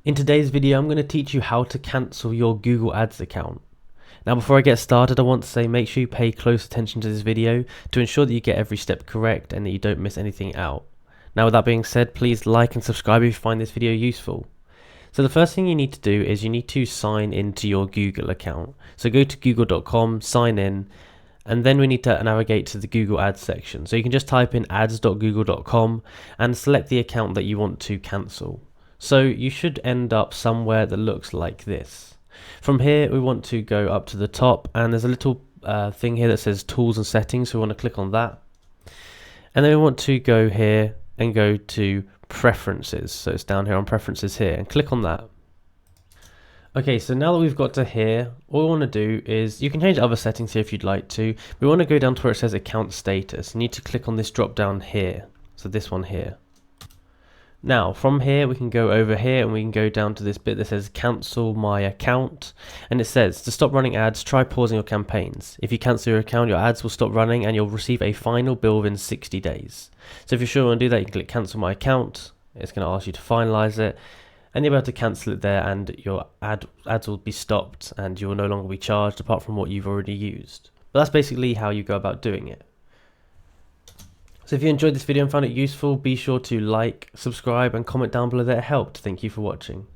In today's video, I'm going to teach you how to cancel your Google Ads account. Now, before I get started, I want to say make sure you pay close attention to this video to ensure that you get every step correct and that you don't miss anything out. Now, with that being said, please like and subscribe if you find this video useful. So the first thing you need to do is you need to sign into your Google account. So go to google.com, sign in, and then we need to navigate to the Google Ads section. So you can just type in ads.google.com and select the account that you want to cancel. So you should end up somewhere that looks like this. From here, we want to go up to the top, and there's a little thing here that says tools and settings. So we want to click on that. And then we want to go here and go to preferences. So it's down here on preferences here, and click on that. Okay, so now that we've got to here, all we want to do is, you can change other settings here if you'd like to. We want to go down to where it says account status. You need to click on this drop down here. So this one here. Now from here we can go over here and we can go down to this bit that says cancel my account, and it says to stop running ads, try pausing your campaigns. If you cancel your account, your ads will stop running and you'll receive a final bill within 60 days. So if you're sure you want to do that, you can click cancel my account. It's going to ask you to finalize it, and you'll be able to cancel it there, and your ads will be stopped and you will no longer be charged apart from what you've already used. But that's basically how you go about doing it. So if you enjoyed this video and found it useful, be sure to like, subscribe and comment down below that it helped. Thank you for watching.